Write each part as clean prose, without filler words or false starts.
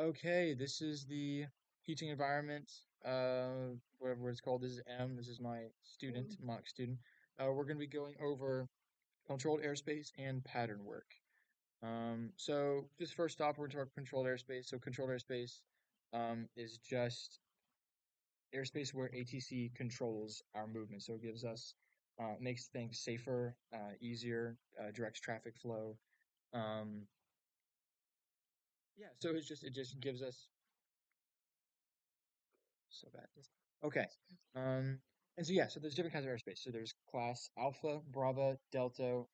Okay, this is the teaching environment, whatever it's called. This is M. This is my student, mock student. We're going to be going over controlled airspace and pattern work. So just first off, we're going to talk controlled airspace. So controlled airspace, is just airspace where ATC controls our movement. So it gives us, makes things safer, easier, directs traffic flow. Um, yeah, so it just gives us so bad. Okay. Um, and so yeah, so there's different kinds of airspace. So there's class Alpha, Bravo, Delta,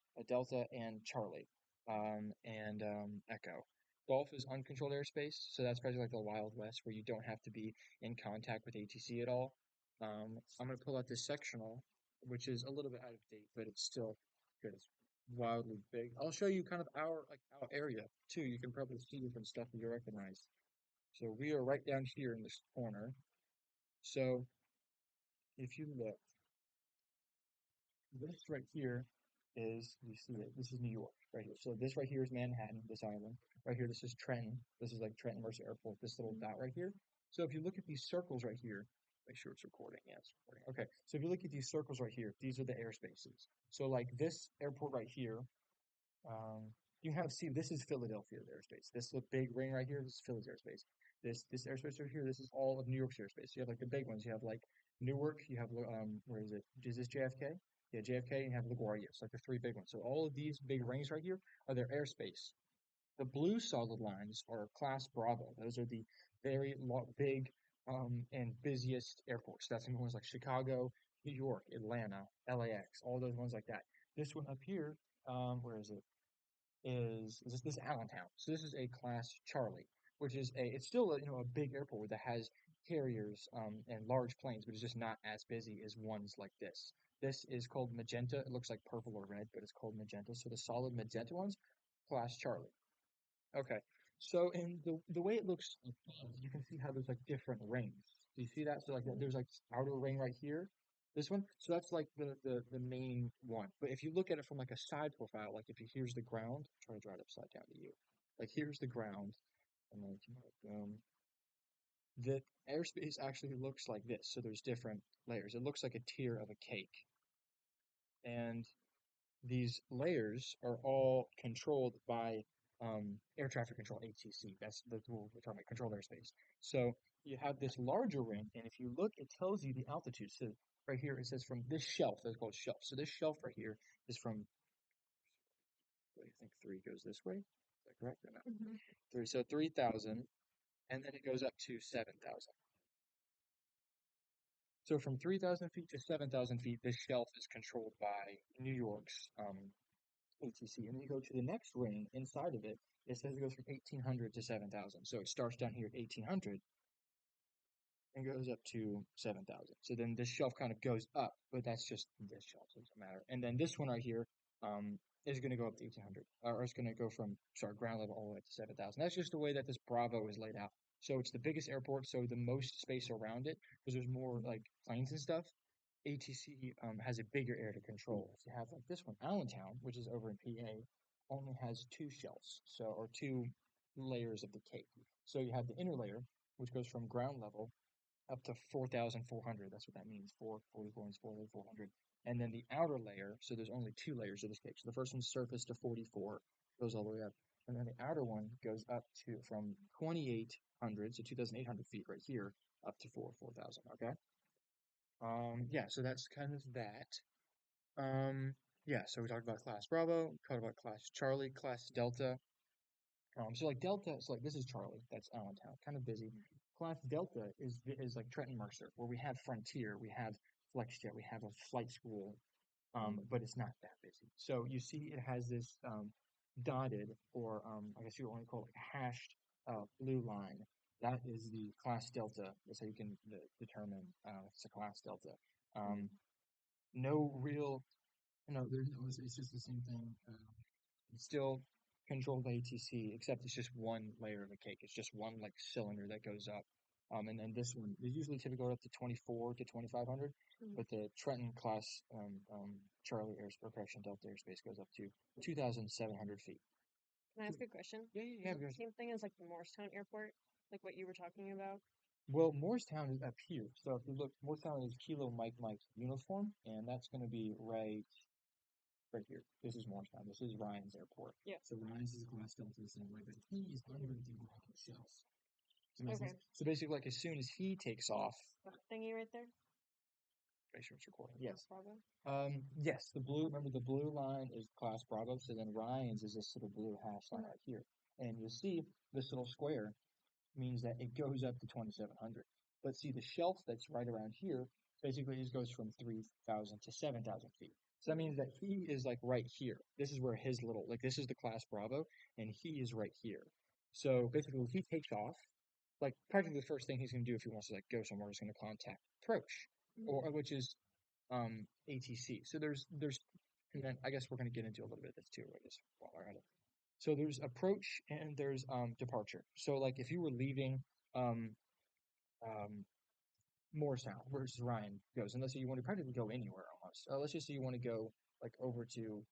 and Charlie, and Echo. Golf is uncontrolled airspace, so that's probably like the Wild West where you don't have to be in contact with ATC at all. I'm gonna pull out this sectional, which is a little bit out of date, but it's still good. It's wildly big. I'll show you kind of our area too. You can probably see different stuff that you recognize. So we are right down here in this corner. So if you look, this right here is, you see it, this is New York right here. So this right here is Manhattan, this island. Right here, this is Trenton. This is like Trenton Mercer Airport, this little dot right here. So if you look at these circles right here, make sure it's recording. Yeah, it's recording. Okay, so if you look at these circles right here, these are the airspaces. So like this airport right here, um, you kind of see this is Philadelphia's airspace. This little big ring right here, this is Philly's airspace. This airspace right here, this is all of New York's airspace. You have like the big ones. You have like Newark. You have where is it? Is this JFK? Yeah, JFK. And you have LaGuardia. It's like the three big ones. So all of these big rings right here are their airspace. The blue solid lines are Class Bravo. Those are the big and busiest airports. That's the ones like Chicago, New York, Atlanta, LAX, all those ones like that. This one up here, where is it? Is this Allentown. So this is a class Charlie, which is it's still a big airport that has carriers and large planes, but it's just not as busy as ones like this. This is called magenta. It looks like purple or red, but it's called magenta. So the solid magenta ones, class Charlie. Okay. So in the way it looks, you can see how there's like different rings. Do you see that? So like there's like outer ring right here. This one. So that's like the main one. But if you look at it from like a side profile, like if you here's the ground, try to draw it upside down to you. Like here's the ground, and then the airspace actually looks like this. So there's different layers. It looks like a tier of a cake, and these layers are all controlled by air traffic control, ATC. That's what we're talking about, controlled airspace. So you have this larger ring, and if you look, it tells you the altitude. So right here, it says from this shelf, that's called shelf. So this shelf right here is from, I think three goes this way. Is that correct or not? Three, so 3,000, and then it goes up to 7,000. So from 3,000 feet to 7,000 feet, this shelf is controlled by New York's ATC. And then you go to the next ring inside of it, it says it goes from 1,800 to 7,000. So it starts down here at 1,800 and goes up to 7,000. So then this shelf kind of goes up, but that's just this shelf, so it doesn't matter. And then this one right here is going to go up to 1,800, or it's going to go from, sorry, ground level all the way up to 7,000. That's just the way that this Bravo is laid out. So it's the biggest airport, so the most space around it, because there's more like planes and stuff. ATC has a bigger area to control. If you have like this one, Allentown, which is over in PA, only has two shelves, so or two layers of the cake. So you have the inner layer, which goes from ground level up to 4,400. That's what that means. 444 and 4,400. And then the outer layer, so there's only two layers of this cake. So the first one's surface to 44, goes all the way up. And then the outer one goes up to from 2,800, so 2,800 feet right here, up to 4,000. Okay. Yeah, so that's kind of that. Um, yeah, so we talked about class Bravo, we talked about class Charlie, class Delta. So like Delta, so like this is Charlie, that's Allentown, kind of busy. Class Delta is like Trenton Mercer, where we have Frontier, we have FlexJet, we have a flight school, but it's not that busy. So you see, it has this dotted, or I guess you want to call it hashed blue line. That is the class Delta. That's how you can determine it's a class Delta. No real, it's just the same thing. It's still controlled by ATC, except it's just one layer of a cake. It's just one like cylinder that goes up. And then this one, they usually typically go up to 24 to 2,500, but the Trenton class Charlie Air or correction Delta airspace goes up to 2,700 feet. Can I ask a question? Yeah, yeah, Is yeah. it the same thing as like the Morristown Airport, like what you were talking about? Well, Morristown is up here. So if you look, Morristown is Kilo Mike Mike's uniform, and that's going to be right here. This is Morristown. This is Ryan's airport. Yeah. So Ryan's is glass Delta the same way, but he is under the ground shelf. Does that make sense? Okay. So basically, like as soon as he takes off, That thingy right there? make sure it's recording. Class Yes. Bravo? Yes, the blue, remember the blue line is class Bravo, so then Ryan's is this little blue hash line Mhm. right here. And you'll see this little square means that it goes up to 2,700. But see, the shelf that's right around here basically just goes from 3,000 to 7,000 feet. So that means that he is like right here. This is where his little, like this is the class Bravo, and he is right here. So basically, if he takes off, like practically the first thing he's going to do if he wants to like go somewhere is going to contact approach, or which is ATC. So there's and then I guess we're going to get into a little bit of this too, I guess, while we're at it. So there's approach and there's departure. So like if you were leaving um um Morristown versus Ryan goes, and let's say you want to practically go anywhere almost. Let's just say you want to go like over to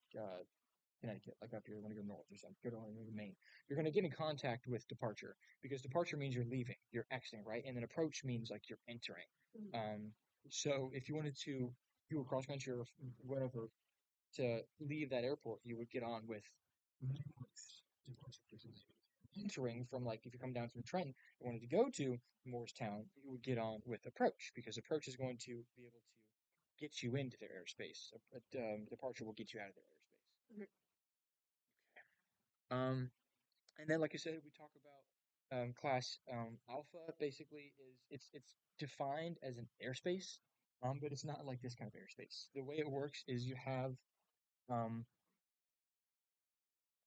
Connecticut, like up here, you want to go north or something, go to Maine. You're going to get in contact with departure because departure means you're leaving, you're exiting, right? And then approach means like you're entering. Um, so if you wanted to do a cross country or whatever to leave that airport, you would get on with entering from like if you come down from Trenton and wanted to go to Morristown, you would get on with approach because approach is going to be able to get you into their airspace. Departure will get you out of their airspace. Mhm. Um, and then, like I said, we talk about class alpha. Basically, is it's defined as an airspace, but it's not like this kind of airspace. The way it works is you have um,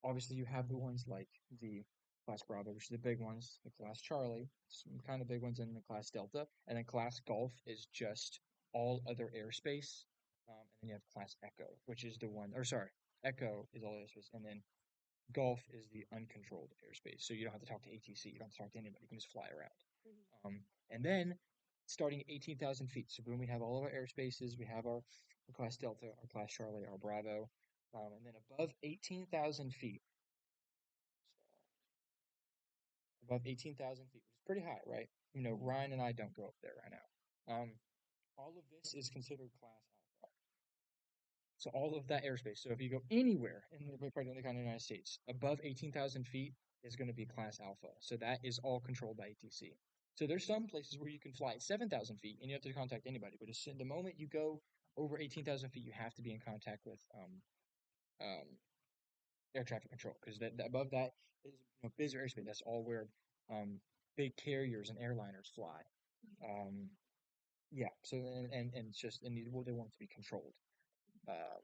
obviously you have the ones like the class Bravo, which are the big ones, the class Charlie, some kind of big ones in the class Delta, and then class Golf is just all other airspace. And then you have class Echo, which is the one, or sorry, Echo is all airspace, and then Golf is the uncontrolled airspace. So you don't have to talk to ATC, you don't have to talk to anybody, you can just fly around. And then starting at 18,000 feet, so boom, we have all of our airspaces, we have our class Delta, our class Charlie, our Bravo, and then above 18,000 feet, above 18,000 feet, which is pretty high, right? You know, Ryan and I don't go up there right now. All of this is considered class alpha. So all of that airspace. So if you go anywhere in the continental United States above 18,000 feet is going to be class alpha. So that is all controlled by ATC. So there's some places where you can fly at 7,000 feet and you have to contact anybody. But the moment you go over 18,000 feet, you have to be in contact with um, air traffic control because that above that is business airspace. That's all where um, big carriers and airliners fly. Um, yeah. So and it's just and well, they want it to be controlled. Uh,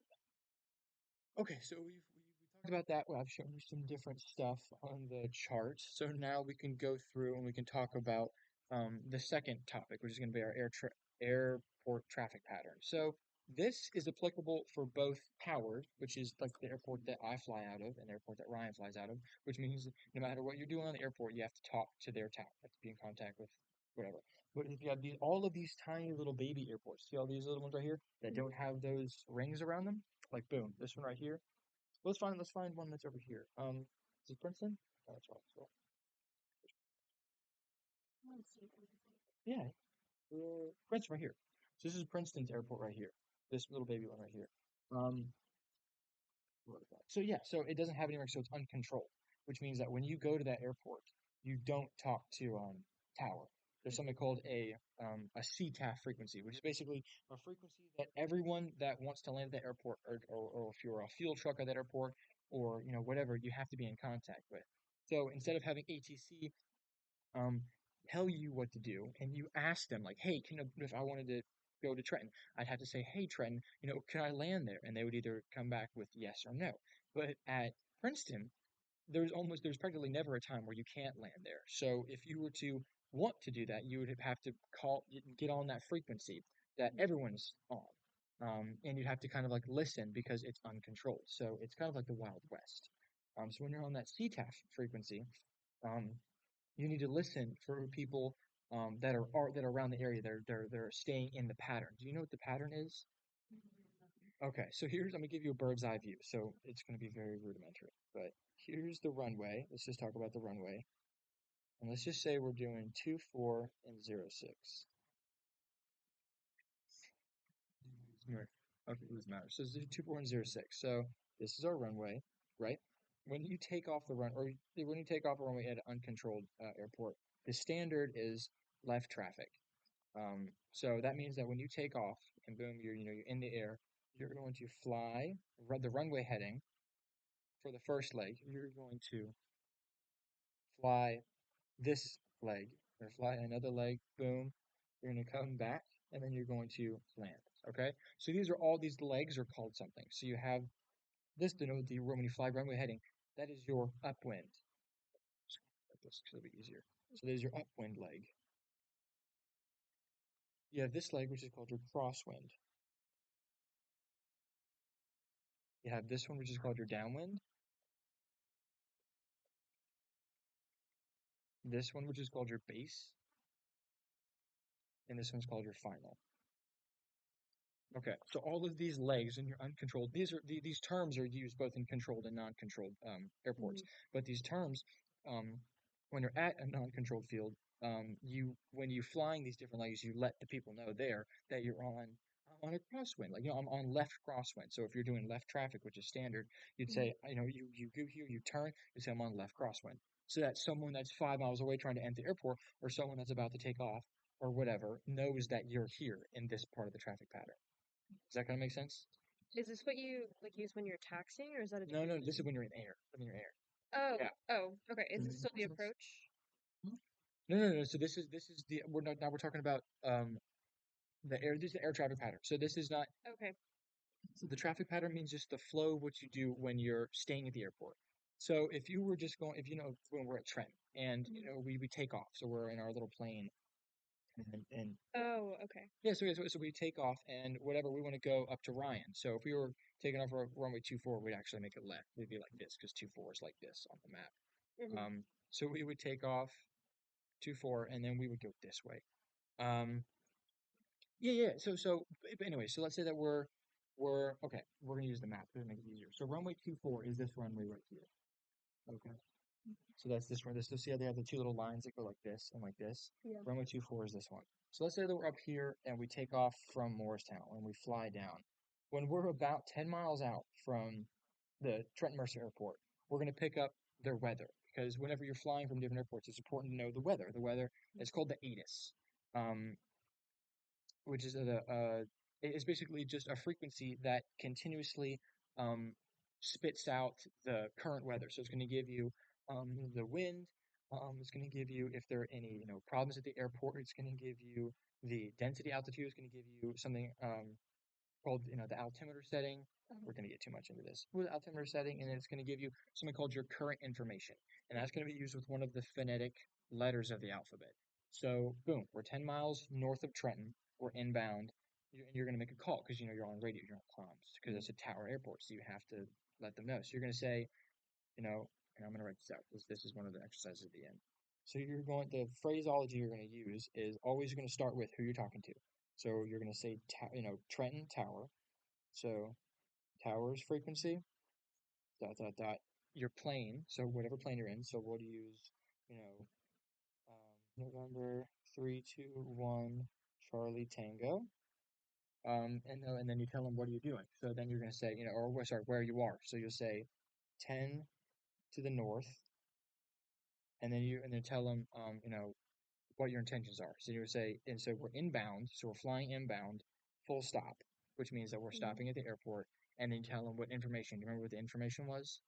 okay. So we talked about that. Well, I've shown you some different stuff on the charts. So now we can go through and we can talk about the second topic, which is going to be our airport traffic pattern. So this is applicable for both powered, which is like the airport that I fly out of, and the airport that Ryan flies out of, which means no matter what you're doing on the airport, you have to talk to their tower, you have to be in contact with whatever. But if you have all of these tiny little baby airports, see all these little ones right here that don't have those rings around them? Like boom, this one right here. Let's find one that's over here. Is it Princeton? Oh, that's right. So, yeah, Princeton right here. So this is Princeton's airport right here. This little baby one right here. Um, so yeah, so it doesn't have any rings, so it's uncontrolled, which means that when you go to that airport, you don't talk to tower. There's something called a CTAF frequency, which is basically a frequency that everyone that wants to land at the airport, or if you're a fuel truck at that airport, or whatever, you have to be in contact with. So instead of having ATC um, tell you what to do, and you ask them like, "Hey, if I wanted to go to Trenton, I'd have to say, "Hey, Trenton, can I land there?" And they would either come back with yes or no. But at Princeton, there's practically never a time where you can't land there. So if you were to want to do that, you would have to get on that frequency that everyone's on. And you'd have to kind of like listen because it's uncontrolled. So it's kind of like the Wild West. So when you're on that CTAF frequency, um, you need to listen for people that are around the area. They're staying in the pattern. Do you know what the pattern is? Okay, so I'm gonna give you a bird's eye view. So it's gonna be very rudimentary, but here's the runway. Let's just talk about the runway. And let's just say we're doing 24 and 06. Okay, it doesn't matter. So this is 24 and 06. So this is our runway, right? When you take off the run, or when you take off a runway at an uncontrolled airport, the standard is left traffic. So that means that when you take off and boom, you're in the air, you're going to fly the runway heading for the first leg. You're going to fly this leg or fly another leg, boom, you're going to come back and then you're going to land. Okay, so these legs are called something. So you have this denote when you fly runway heading, that is your upwind. This will be easier. So there's your upwind leg. You have this leg, which is called your crosswind. You have this one, which is called your downwind. This one, which is called your base. And this one's called your final. Okay, so all of these legs in your uncontrolled, these terms are used both in controlled and non-controlled airports. But these terms, when you're at a non-controlled field, when you're flying these different legs, you let the people know there that you're on a crosswind. Like, I'm on left crosswind. So if you're doing left traffic, which is standard, you'd say, you go here, you turn, you say I'm on left crosswind. So that someone that's 5 miles away trying to enter the airport, or someone that's about to take off, or whatever, knows that you're here in this part of the traffic pattern. Does that kind of make sense? Is this what you like use when you're taxiing, or is that a No, different? no, this is when you're in air. When you're in air. Oh, Yeah. oh, okay. Is this Does still that the make sense? approach? No, no, no. So this is the now we're talking about the air. This is the air traffic pattern. So this is not. Okay. So the traffic pattern means just the flow of what you do when you're staying at the airport. So if you were just going, if when we're at Trenton and we take off, so we're in our little plane and Oh, okay. yeah, so we take off and whatever we want to go up to Ryan. So if we were taking off runway 24, we'd actually make it left. It'd be like this because 24 is like this on the map. So we would take off 24 and then we would go this way. Yeah. But anyway, so let's say that we're okay. We're gonna use the map to make it easier. So runway 24 is this runway right here. Okay. So that's this one. So see how they have the two little lines that go like this and like this? Yeah. Runway 24 is this one. So let's say that we're up here and we take off from Morristown and we fly down. When we're about 10 miles out from the Trenton Mercer Airport, we're going to pick up their weather because whenever you're flying from different airports, it's important to know the weather. The weather is called the ATIS, which is basically just a frequency that continuously um, spits out the current weather. So it's going to give you the wind. It's going to give you if there are any problems at the airport. It's going to give you the density altitude. It's going to give you something called the altimeter setting. We're going to get too much into this with altimeter setting, and then it's going to give you something called your current information, and that's going to be used with one of the phonetic letters of the alphabet. So boom, we're 10 miles north of Trenton. We're inbound. You're going to make a call because you're on radio, you're on comms because it's a tower airport, so you have to let them know. So you're going to say, and I'm going to write this out because this is one of the exercises at the end. So the phraseology you're going to use is always going to start with who you're talking to. So you're going to say, Trenton Tower. So tower's frequency, dot, dot, dot, your plane. So whatever plane you're in. So we'll use, you know, November 321 Charlie Tango. And then you tell them what are you doing. So then you're going to say, or sorry, where you are. So you'll say 10 to the north, and then tell them, what your intentions are. So you would say, and so we're inbound, so we're flying inbound, full stop, which means that we're stopping at the airport, and then tell them what information. Do you remember what the information was?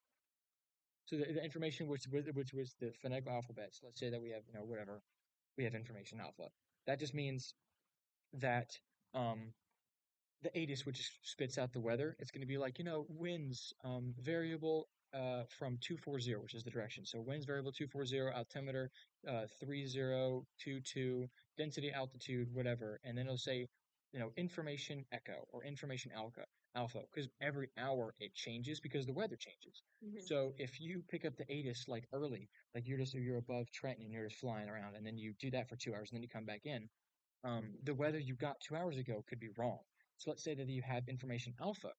So the information which was the phonetic alphabet. So let's say that we have, whatever, we have information alpha. That just means that um, the ATIS, which spits out the weather, it's going to be like, winds variable from 240, which is the direction. So winds variable 240, altimeter 3022, density altitude, whatever. And then it'll say, information echo or information alpha, because every hour it changes because the weather changes. So if you pick up the ATIS like early, like you're above Trenton and you're just flying around, and then you do that for 2 hours, and then you come back in, the weather you got 2 hours ago could be wrong. So let's say that you have information alpha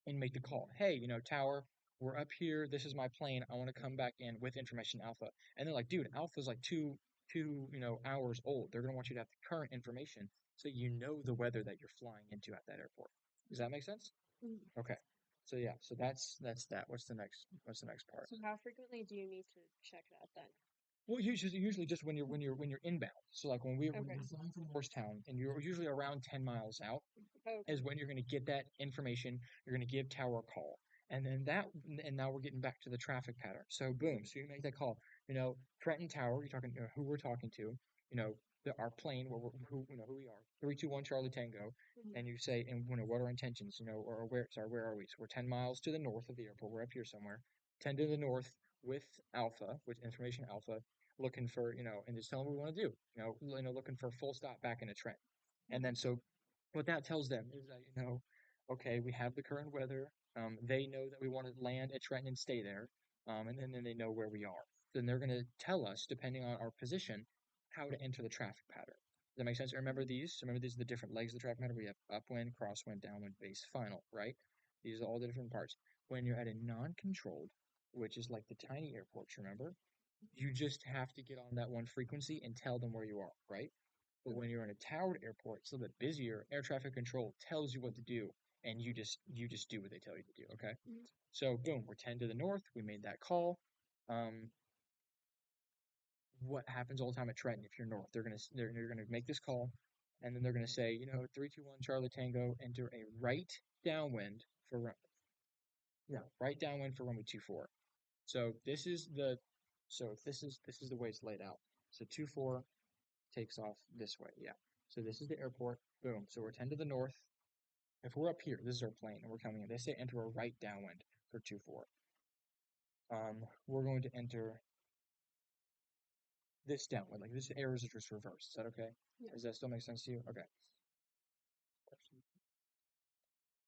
and make the call. Hey, tower, we're up here. This is my plane. I want to come back in with information alpha. And they're like, dude, alpha's like two hours old. They're gonna want you to have the current information so you know the weather that you're flying into at that airport. Does that make sense? Mhm. Okay. So yeah, so that's that. What's the next part? So how frequently do you need to check that then? Well, usually just when you're inbound. So like when Okay. you're flying from Morristown and you're usually around 10 miles out Okay. is when you're going to get that information. You're going to give tower a call. And now we're getting back to the traffic pattern. So boom, so you make that call. Trenton Tower, you're talking who we're talking to, our plane, who we are, 321 Charlie Tango, Mhm. and you say, and what are our intentions, or where are we? So we're 10 miles to the north of the airport. We're up here somewhere, 10 to the north with Alpha, with information Alpha, looking for, and just tell them what we want to do, looking for a full stop back into Trent. And then so what that tells them is that, okay, we have the current weather. They know that we want to land at Trenton and stay there. And then they know where we are. Then they're going to tell us, depending on our position, how to enter the traffic pattern. Does that make sense? Remember these? Remember these are the different legs of the traffic pattern? We have upwind, crosswind, downwind, base, final, right? These are all the different parts. When you're at a non-controlled, which is like the tiny airports, remember? You just have to get on that one frequency and tell them where you are, right? But when you're in a towered airport, it's a little bit busier. Air traffic control tells you what to do, and you just do what they tell you to do. Okay. Mhm. So boom, we're 10 to the north. We made that call. Um, what happens all the time at Trenton if you're north? They're gonna make this call, and then they're gonna say, 321 Charlie Tango, enter a right downwind for yeah, right downwind for runway 24. So this is the way it's laid out. So 24 takes off this way. Yeah. So this is the airport. Boom. So we're 10 to the north. If we're up here, this is our plane, and we're coming in. They say enter a right downwind for 24. We're going to enter this downwind. Like this air is just reversed. Is that okay? Yeah. Does that still make sense to you? Okay.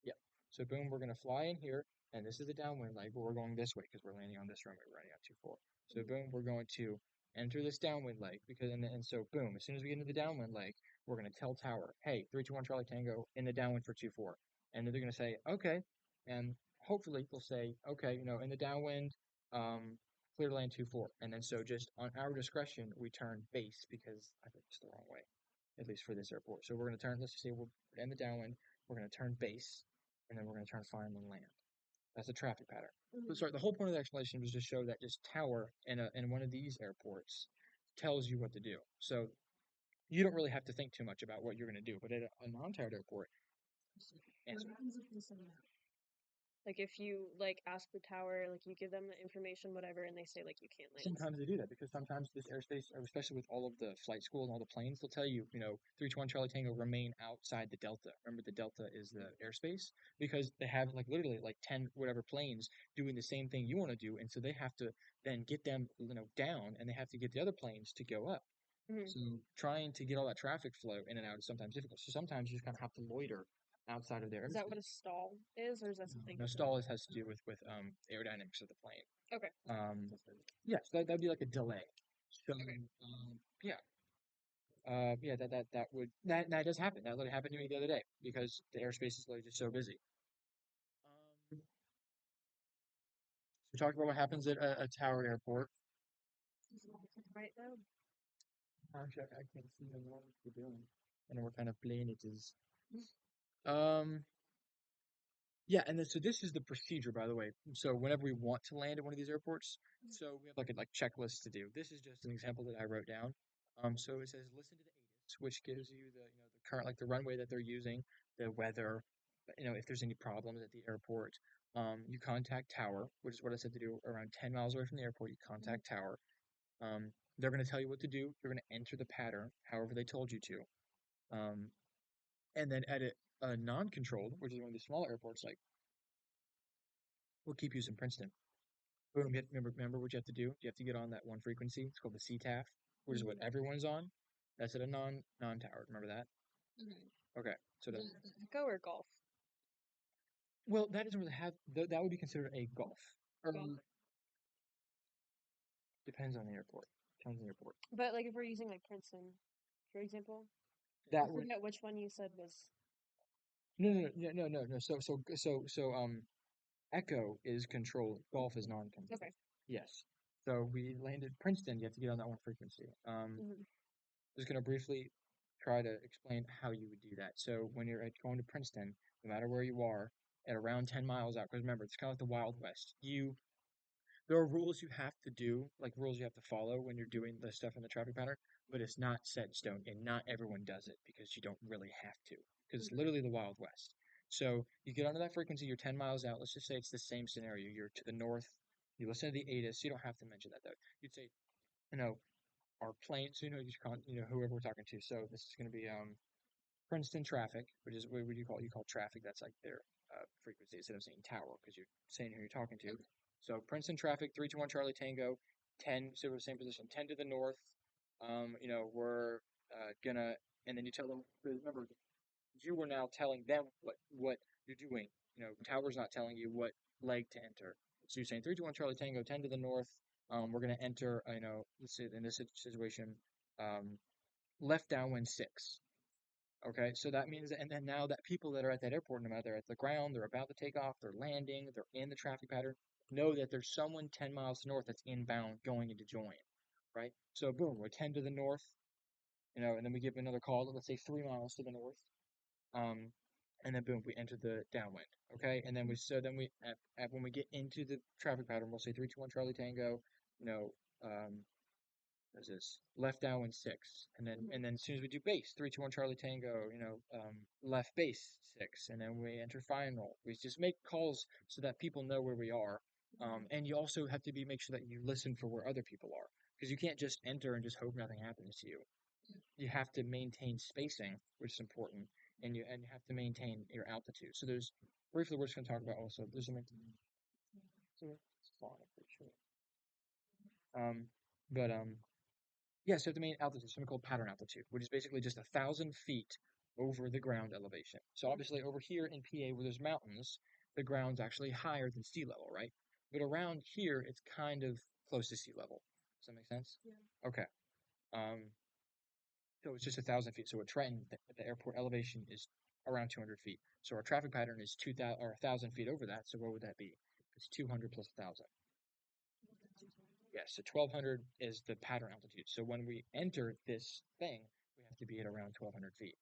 Yeah. So boom, we're gonna fly in here, and this is the downwind leg, but we're going this way because we're landing on this runway. We're landing on 24. So boom, we're going to enter this downwind leg and so boom, as soon as we get into the downwind leg, we're gonna tell tower, hey, 321 Charlie Tango in the downwind for 24. And then they're gonna say, okay, and hopefully they'll say, okay, in the downwind, clear to land 24. And then so just on our discretion, we turn base because I think it's the wrong way, at least for this airport. So we're gonna turn. Let's just say we're in the downwind. We're going to turn base, and then we're going to turn final and land. That's the traffic pattern. Mhm. But sorry, the whole point of the explanation was to show that just tower in one of these airports tells you what to do. So you don't really have to think too much about what you're going to do. But at a non-towered airport, What happens if they say no? Like if you like ask the tower, like you give them the information, whatever, and they say like you can't land. sometimes they do that because sometimes this airspace, especially with all of the flight school and all the planes, they'll tell you, 321 Charlie Tango remain outside the Delta. Remember, the Delta is the airspace because they have like literally like 10 whatever planes doing the same thing you want to do, and so they have to then get them, down, and they have to get the other planes to go up. Mhm. So trying to get all that traffic flow in and out is sometimes difficult. So sometimes you just kind of have to loiter outside of their Is that airspace. what a stall is, or is that something No, different? stall has to do with aerodynamics of the plane. Okay. Yes, that'd be like a delay. So, yeah, yeah, that does happen. That literally happened to me the other day because the airspace is literally just so busy. We talked about what happens at a tower airport. Right now. Actually, I can't see what we're doing. I don't know what kind of plane it is. Um, yeah, and then so this is the procedure, by the way. So whenever we want to land at one of these airports, so we have like a checklist to do. This is just an example that I wrote down. So it says listen to the ATIS, which gives you the current the runway that they're using, the weather, if there's any problems at the airport. You contact tower, which is what I said to do. Around 10 miles away from the airport, you contact tower. They're going to tell you what to do. You're going to enter the pattern, however they told you to. Um, and then at a non-controlled, which is one of the smaller airports, like we'll keep using Princeton. Boom, remember what you have to do? You have to get on that one frequency. It's called the CTAF, which is what everyone's on. That's at a non-tower. Remember that? Okay. So Echo or golf? well, that doesn't really have that would be considered a golf. Golf. Depends on the airport. Depends on the airport. But like if we're using like Princeton, for example, I That would forget which one you said was. no. So Echo is controlled. Golf is non-controlled. Okay. Yes. So we landed Princeton. You have to get on that one frequency. Hmm. Just gonna briefly try to explain how you would do that. So when you're going to Princeton, no matter where you are, at around 10 miles out, because remember, it's kind of like the Wild West. There are rules you have to do, like rules you have to follow when you're doing the stuff in the traffic pattern, but it's not set in stone, and not everyone does it because you don't really have to, because it's literally the Wild West. So you get onto that frequency, you're 10 miles out. Let's just say it's the same scenario. You're to the north. You listen to the ATIS. You don't have to mention that though. You'd say, you know, our planes. Whoever we're talking to. So this is going to be Princeton traffic, which is what would you call it? You call traffic. That's like their frequency instead of saying tower because you're saying who you're talking to. So Princeton traffic, 321 Charlie Tango, 10. So we're the same position, 10 to the north. We're gonna, and then you tell them. Remember, you were now telling them what you're doing. Tower's not telling you what leg to enter. So you're saying 321 Charlie Tango, 10 to the north. We're gonna enter. Let's say in this situation, um, left downwind 6. Okay, so that means, and then now that people that are at that airport, no matter they're at the ground, they're about to take off, they're landing, they're in the traffic pattern, know that there's someone 10 miles north that's inbound going into join, right? So boom, we're 10 to the north, and then we give another call, let's say 3 miles to the north, um, and then boom, we enter the downwind, okay? And then when we get into the traffic pattern, we'll say 321 Charlie Tango, you know, um, there's this left downwind 6, and then as soon as we do base 321 Charlie Tango, left base 6, and then we enter final. We just make calls so that people know where we are, and you also have to make sure that you listen for where other people are because you can't just enter and just hope nothing happens to you. You have to maintain spacing, which is important, and you have to maintain your altitude. So there's briefly we're just going to talk about also there's a so it's fine, I'm pretty sure. Um, but Yeah, so the main altitude is something called pattern altitude, which is basically just 1,000 feet over the ground elevation. So obviously over here in PA where there's mountains, the ground's actually higher than sea level, right? But around here, it's kind of close to sea level. Does that make sense? Yeah. Okay. Um, so it's just 1,000 feet. So at Trenton, the airport elevation is around 200 feet. So our traffic pattern is 2,000 or 1,000 feet over that. So what would that be? It's 200 plus 1,000. Yes, so 1,200 is the pattern altitude. So when we enter this thing, we have to be at around 1,200 feet.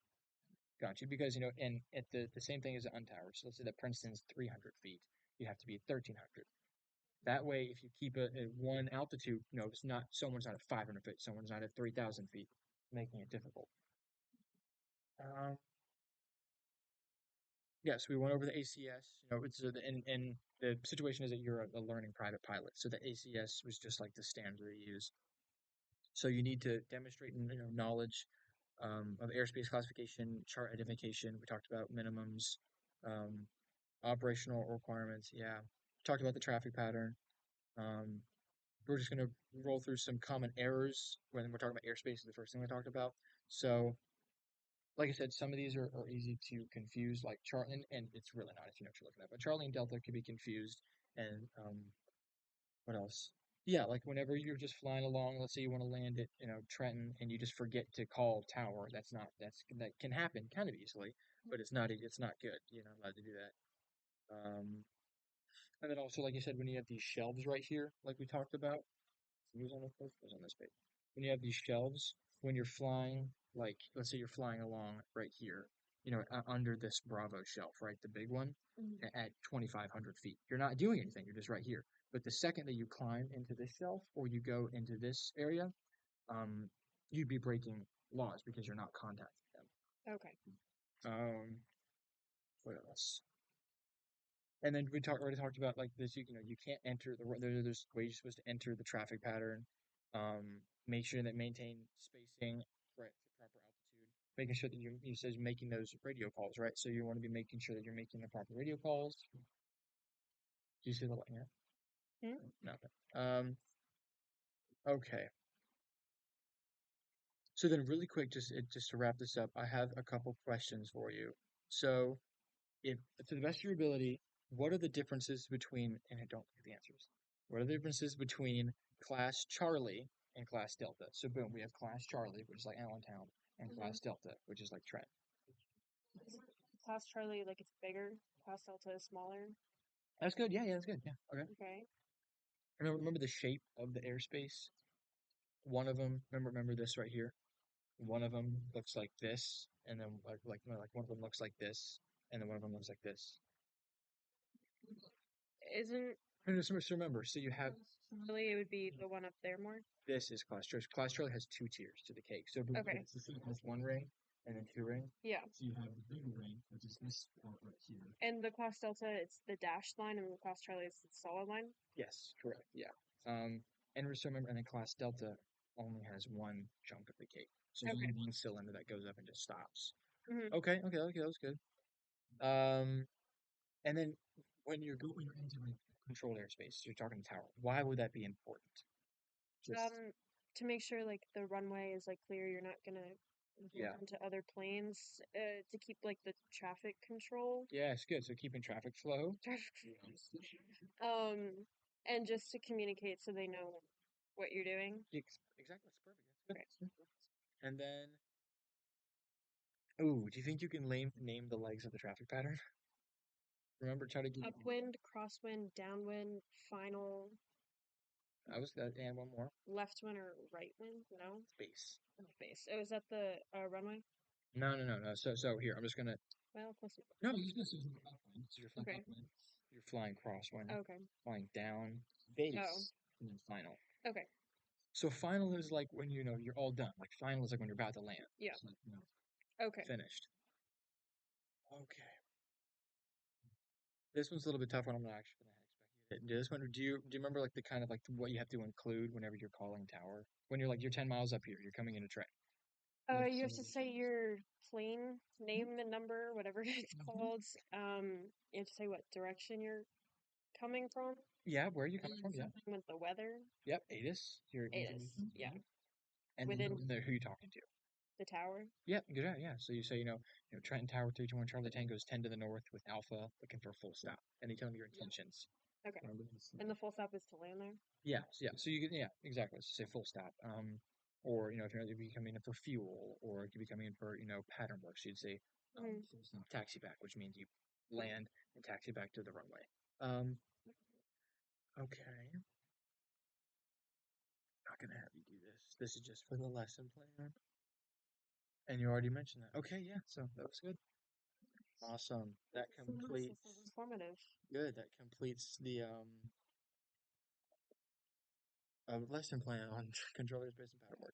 Got you. Because, and at the same thing as the untower. So let's say that Princeton's 300 feet. You have to be at 1,300. That way, if you keep it at one altitude, it's not, someone's not at 500 feet, someone's not at 3,000 feet, making it difficult. Um, yes, we went over the ACS. And the situation is that you're a learning private pilot. So the ACS was just like the standard they use. So you need to demonstrate, knowledge of airspace classification, chart identification. We talked about minimums, um, operational requirements. Yeah, talked about the traffic pattern. Um, we're just gonna roll through some common errors when we're talking about airspace. Is the first thing we talked about. So, like I said, some of these are easy to confuse, like Charlie, and it's really not if you know what you're looking at. But Charlie and Delta could be confused, and what else? Yeah, like whenever you're just flying along, let's say you want to land at, Trenton, and you just forget to call tower. That can happen kind of easily, but it's not good. You're not allowed to do that. And then also, like you said, when you have these shelves right here, like we talked about, who's on this page? Who's on this page? When you have these shelves, when you're flying, like let's say you're flying along right here, under this Bravo shelf, right, the big one, at 2,500 feet. You're not doing anything. You're just right here. But the second that you climb into this shelf or you go into this area, um, you'd be breaking laws because you're not contacting them. Okay. What else? And then already talked about like this. You can't enter there's ways you're supposed to enter the traffic pattern. Make sure that maintain spacing right for proper altitude. Making sure that you says making those radio calls, right? So you want to be making sure that you're making the proper radio calls. Do you see the light here? Hmm? No. Okay. So then, really quick, just to wrap this up, I have a couple questions for you. So, if to the best of your ability, what are the differences between, and I don't know the answers, what are the differences between Class Charlie and Class Delta? So, boom, we have Class Charlie, which is like Allentown, and Class Delta, which is like Trent. Class Charlie, like it's bigger. Class Delta is smaller. That's good. Yeah, that's good. Yeah. Okay. Okay. Remember the shape of the airspace? One of them, remember this right here? One of them looks like this, and then like one of them looks like this, and then one of them looks like this. Isn't And just remember, so you have really it would be the one up there more? this is Class Charlie. Class Charlie has two tiers to the cake. So Okay. it has one ring and then two rings. Yeah. So you have the bigger ring, which is this part right here. And the class delta, it's the dashed line, and the class Charlie is the solid line. Yes, correct. Yeah. And just remember, and then Class Delta only has one chunk of the cake. So there's Okay. only one cylinder that goes up and just stops. Mhm. Okay, that was good. And then when you're into like controlled airspace, you're talking tower. Why would that be important? Just To make sure like the runway is like clear, you're not gonna yeah, into other planes. To keep like the traffic control. yeah, it's good. So keeping traffic flow. Um, and just to communicate so they know what you're doing. Exactly, that's perfect. That's good. And then, ooh, do you think you can name the legs of the traffic pattern? Remember, try to get Upwind, crosswind, downwind, final, I was that and one more left wind or right wind? No, space. base. Oh, is that the runway? No. So here, I'm just gonna. Well, close enough. No, you just upwind. So you're flying Okay. upwind. You're flying crosswind. Okay. Flying down, Oh. base, and then final. Okay. So final is like when you're all done. Like final is like when you're about to land. Yeah. It's like, Okay. finished. Okay. This one's a little bit tough one. I'm not actually gonna expect you to do this one. Do you remember like the kind of like what you have to include whenever you're calling tower? When you're 10 miles up here, you're coming in a train. You have to say your plane name and number, whatever it's called. You have to say what direction you're coming from. Yeah, where are you coming from? Yeah. Something with the weather. Yep, ATIS. Your ATIS. Yeah. And Within then who you talking to? the tower. Yeah, good job. Yeah. So you say, Trenton Tower 321 Charlie Tango is 10 to the north with Alpha looking for a full stop. And you tell them your intentions. Okay. And the full stop is to land there. Yeah. So you can, yeah, exactly. So say full stop. Or if you're coming in for fuel, or if you're coming in for pattern work, so you'd say full stop taxi back, which means you land and taxi back to the runway. Okay. Not gonna have you do this. This is just for the lesson plan. And you already mentioned that. Okay, yeah. So that was good. Awesome. That completes. Informative. Good. That completes the lesson plan on controllers based and pattern work.